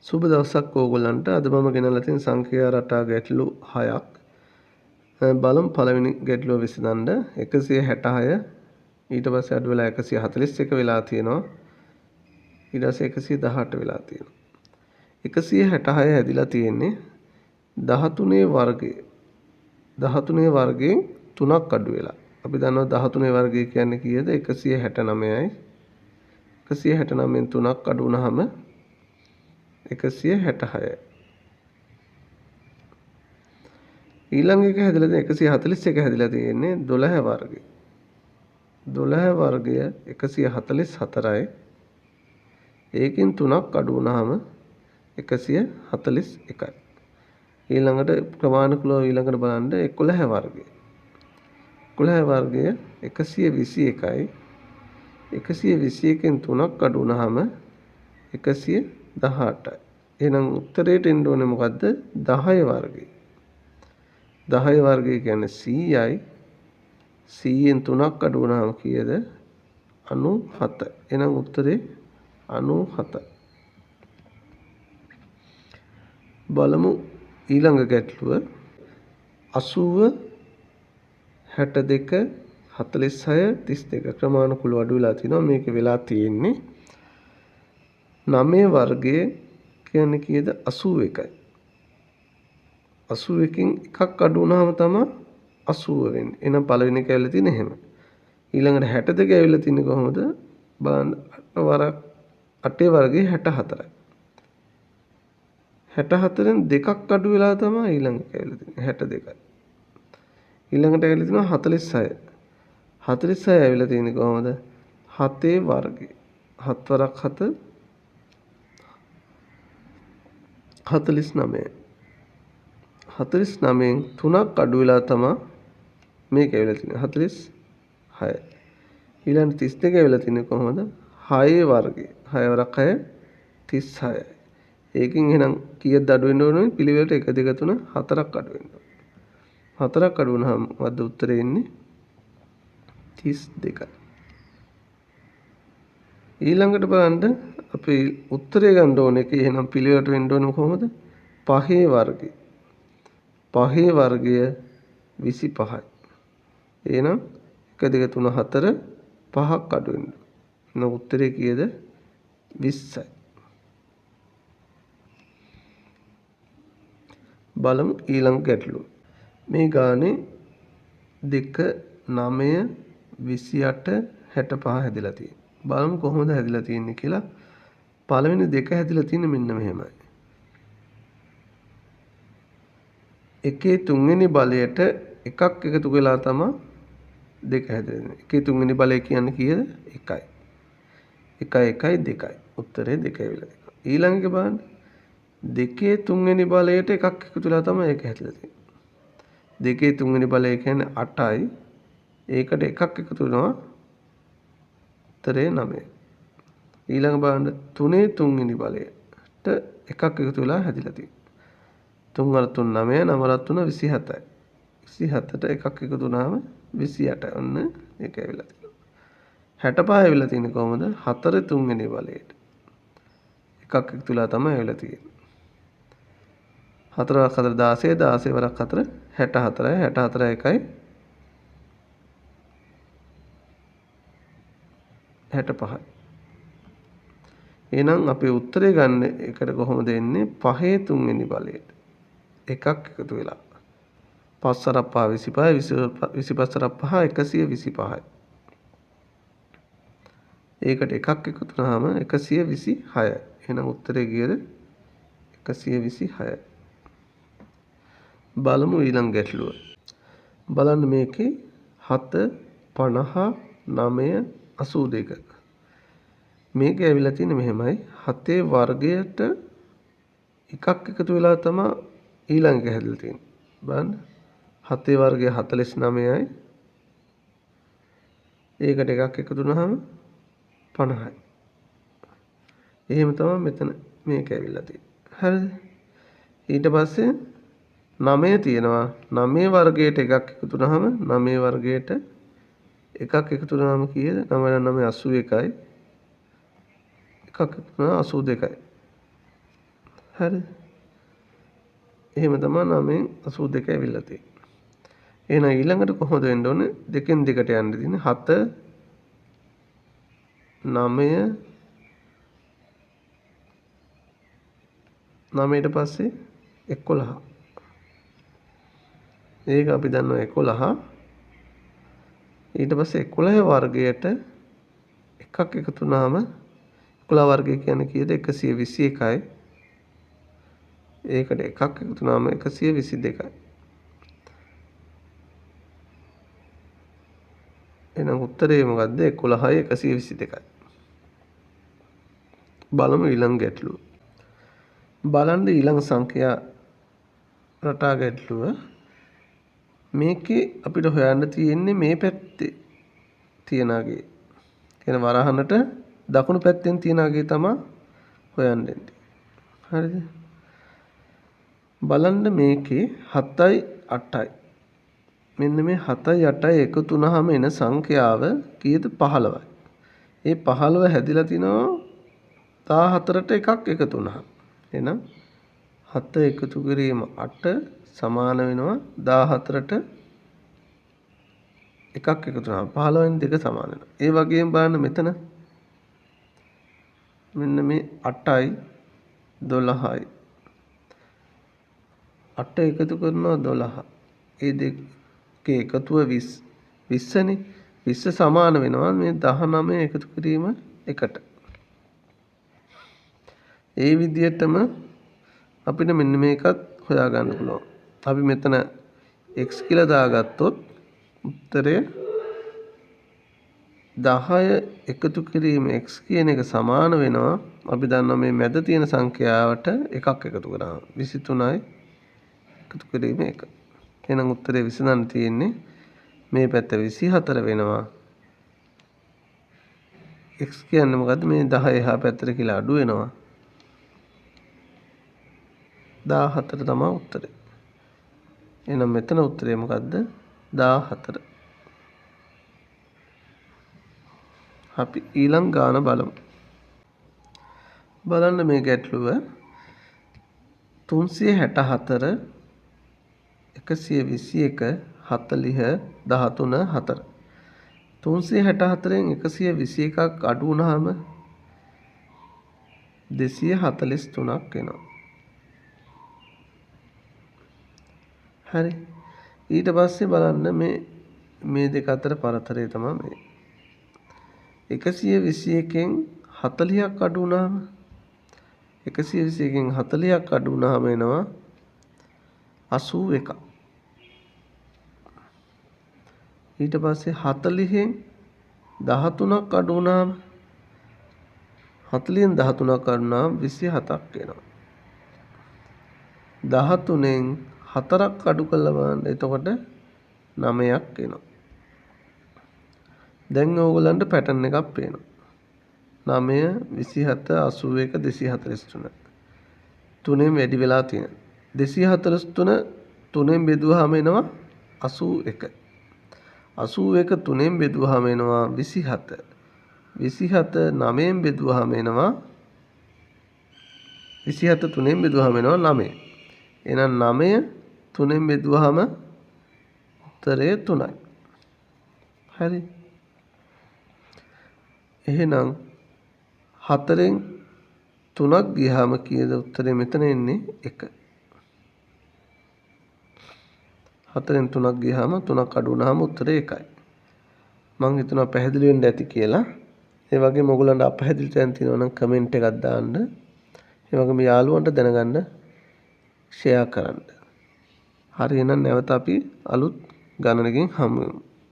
සුබ දවසක් ඕගොල්ලන්ට. අද මම ගෙනල්ලා තියෙන සංඛ්‍යා රටා ගැටලු 6ක්. බලමු පළවෙනි ගැටලුව විසඳන්න. 166 ඊට පස්සේ අඩු වෙලා 141 වෙලා තියෙනවා. ඊට පස්සේ 118 වෙලා තියෙනවා. 166 හැදිලා තියෙන්නේ 13 වර්ගය. 13 වර්ගයෙන් 3ක් අඩු වෙලා. අපි දන්නවා 13 වර්ගය කියන්නේ කීයද? 169යි. 169න් 3ක් අඩු වුණාම 166. ඊළඟ එක හැදලා තියෙන 141 හැදලා තියෙන්නේ 12 වර්ගය. 12 වර්ගය 144යි. ඒකෙන් 3ක් අඩු වුණාම 141යි. ඊළඟට ක්‍රමානුකූලව ඊළඟට බලන්න 11 වර්ගය. 11 වර්ගය 121යි. 121න් 3ක් අඩු වුණාම 118යි. එහෙනම් උත්තරේට එන්න ඕනේ මොකද්ද? 10 වර්ගය. 10 වර්ගය කියන්නේ 100යි. 100න් 3ක් අඩු වුණාම කීයද? 97. එහෙනම් උත්තරේ 97. බලමු ඊළඟ ගැටලුව. 80 62 46 32 ක්‍රමානුකූලව අඩු වෙලා තිනවා. මේක වෙලා තියෙන්නේ 9 වර්ගය කියන්නේ කීයද? 81යි. 81කින් එකක් අඩු වුණාම තමයි 80 වෙන්නේ. එහෙනම් පළවෙනි එක ඇවිල්ලා තියෙන්නේ එහෙම. ඊළඟට 62 ඇවිල්ලා තින්නේ කොහොමද? බලන්න 8 වර්ගයේ 64යි. 64න් දෙකක් අඩු වෙලා තමයි ඊළඟ එක ඇවිල්ලා තින්නේ 62යි. ඊළඟට ඇවිල්ලා තිනවා 46. 46 ඇවිල්ලා තින්නේ කොහොමද? 7 වර්ගය. 7 වරක් 7 49. 49න් 3ක් අඩු වෙලා තමයි මේක ඇවිල්ලා තියෙන්නේ 46. ඊළඟ 32 ඇවිල්ලා තියෙන්නේ කොහොමද? 6 වර්ගය. 6 වරක් 6 36යි. ඒකෙන් එහෙනම් කීයද අඩු වෙන්න ඕනේ? පිළිවෙලට 1 2 3 4ක් අඩු වෙන්න ඕනේ. 4ක් අඩු වුණාම මොකද්ද උත්තරේ එන්නේ? 32යි. ඊළඟට බලන්න අපි උත්තරේ ගන්න ඕනේ කේ එහෙනම් පිළිවෙලට වෙන්න ඕනේ කොහොමද? 5 වර්ගය. 5 වර්ගය 25යි. එහෙනම් 1 2 3 4 5ක් අඩු වෙන්න. එහෙනම් උත්තරේ කීයද? 20යි. බලමු ඊළඟ ගැටලුව. මේ ගානේ 2 9 28 65 හැදිලා තියෙනවා. බලමු කොහොමද හැදිලා තියෙන්නේ කියලා. පළවෙනි දෙක හැදිලා තියෙන්නේ මෙන්න මෙහෙමයි. එකේ තුන්වෙනි බලයට එකක් එකතු වෙලා තමයි දෙක හැදෙන්නේ. එකේ තුන්වෙනි බලය කියන්නේ කීයද? 1යි. 1 1 2යි. උත්තරේ 2 වෙලා තියෙනවා. ඊළඟ එක බලන්න. දෙකේ තුන්වෙනි බලයට එකක් එකතු වෙලා තමයි ඒක හැදලා තියෙන්නේ. දෙකේ තුන්වෙනි බලය කියන්නේ 8යි. ඒකට එකක් එකතු වෙනවා. උත්තරේ 9. ඊළඟ බලන්න තුනේ තුන්වෙනි බලයට එකක් එකතු වෙලා හැදිලා තියෙනවා. 3 වර 3 9 9 වර 3 27යි. 27ට එකක් එකතු වුණාම 28යි. ඔන්න ඒක ඇවිල්ලා තියෙනවා. 65 ඇවිල්ලා තියෙන්නේ කොහොමද? 4 තුන්වෙනි බලයට. එකක් එකතු වෙලා තමයි ඇවිල්ලා තියෙන්නේ. 4 වරක් 4 16 16 වරක් 4 64යි. 64 1යි 65යි. එහෙනම් අපේ උත්තරේ ගන්න එකට කොහොමද එන්නේ? 5 තුන්වෙනි බලයට. එකක් එකතු වෙලා 5 වරක් 5 25යි 25 වරක් 5 125යි. ඒකට එකක් එකතු වුණාම 126යි. එහෙනම් උත්තරේ කීයද? 126යි. බලමු ඊළඟ ගැටලුව. බලන්න මේකේ 7 50 9 82. මේක ඇවිල්ලා තියෙන්නේ මෙහෙමයි. 7 වර්ගයට එකක් එකතු වෙලා තමයි ඊළඟ එක හැදලා තියෙන්නේ. බලන්න. 7 වර්ගය 49යි. ඒකට එකක් එකතු වුණාම 50යි. එහෙම තමයි මෙතන මේක ඇවිල්ලා තියෙන්නේ. හරිද? ඊට පස්සේ 9 තියෙනවා. 9 වර්ගයට එකක් එකතු වුණාම 9 වර්ගයට එකක් එකතු වුණාම කීයද? 9 9 81යි. එකක් එකතු වුණාම 82යි. හරිද? එහෙම තමයි 9න් 82 ඇවිල්ලා තියෙන්නේ. එහෙනම් ඊළඟට කොහොමද වෙන්න ඕනේ? දෙකෙන් දෙකට යන්න තියෙන්නේ 7 9 9ට පස්සේ 11. ඒක අපි දන්නවා 11. ඊට පස්සේ 11 වර්ගයට එකක් එකතු වුණාම 11 වර්ගය කියන්නේ කීයද? 121යි. ඒකට එකක් එකතු වුණාම 122යි. එහෙනම් උත්තරේ මොකද්ද? 11යි 122යි. බලමු ඊළඟ ගැටලුව. බලන්න ඊළඟ සංඛ්‍යා රටා ගැටලුව. මේකේ අපිට හොයන්න තියෙන්නේ මේ පැත්තේ තියනාගේ. කියන වරහනට දකුණු පැත්තෙන් තියනාගේ තමයි හොයන්න දෙන්නේ. හරිද? බලන්න මේකේ 7යි 8යි. මෙන්න මේ 7යි 8යි එකතු වුණාම එන සංඛ්‍යාව කීයද? 15යි. ඒ 15 හැදිලා තිනවා 14ට එකක් එකතු වුණාම. එහෙනම් 7 එකතු කිරීම 8 සමාන වෙනවා 14ට එකක් එකතු වුණාම 15න් 2 සමාන වෙනවා. ඒ වගේම බලන්න මෙතන මෙන්න මේ 8යි 12යි 8 එකතු කරනවා 12. ඒ දෙකේ එකතුව 20නේ. 20 සමාන වෙනවා මේ 19 එකතු කිරීම 1ට. ඒ විදිහටම අපිට මෙන්න මේකත් හොයා ගන්න පුළුවන්. අපි මෙතන x කියලා දාගත්තොත් උත්තරය 10 එකතු කිරීම x කියන එක සමාන වෙනවා. අපි දන්නවා මේ මැද තියෙන සංඛ්‍යාවට එකක් එකතු කරාම 23යි එකතු කිරීම 1. එහෙනම් උත්තරේ විසඳන්න තියෙන්නේ මේ පැත්ත 24 වෙනවා. x කියන්නේ මොකද්ද? මේ 10 එහා පැත්තට කියලා අඩු වෙනවා. 14 තමයි උත්තරේ. එහෙනම් මෙතන උත්තරේ මොකද්ද? 14. අපි ඊළඟ ගාන බලමු. බලන්න මේ ගැටලුව 364 121 40 13 4. 364න් 121ක් අඩු වුණාම 243ක් එනවා. හරි. ඊට පස්සේ බලන්න මේ දෙක අතර පරතරය තමයි මේ. 121න් 40ක් අඩු වුණාම 121න් 40ක් අඩු වුණාම එනවා 81. ඊට පස්සේ 40න් 13ක් අඩු වුණාම 40න් 13ක් අඩු වුණාම 27ක් එනවා. 13න් 4ක් අඩු කළා බලන්න. එතකොට 9ක් එනවා. දැන් ඕගොල්ලන්ට පැටර්න් එකක් පේනවා. 9 27 81 243. තුනෙන් වැඩි වෙලා තියෙනවා. 243 තුනෙන් බෙදුවාම එනවා 81. 81 තුනෙන් බෙදුවාම එනවා 27. 27 9න් බෙදුවාම එනවා 27 තුනෙන් බෙදුවාම එනවා 9. එහෙනම් 9 තුනෙන් බෙදුවාම උත්තරය 3යි. හරි. එහෙනම් 4න් 3ක් ගියාම කීයද උත්තරේ? මෙතන එන්නේ 1. 4න් 3ක් ගියාම 3ක් අඩු වුණාම උත්තරේ 1යි. මම හිතනවා පැහැදිලි වෙන්න ඇති කියලා. ඒ වගේම ඔයගොල්ලන්ට අපැහැදිලි තැන් තියෙනවා නම් කමෙන්ට් එකක් දාන්න. ඒ වගේම යාළුවන්ට දැනගන්න ෂෙයා කරන්න. හරි, එහෙනම් නැවත අපි අලුත් ගණනකින් හමු වෙමු.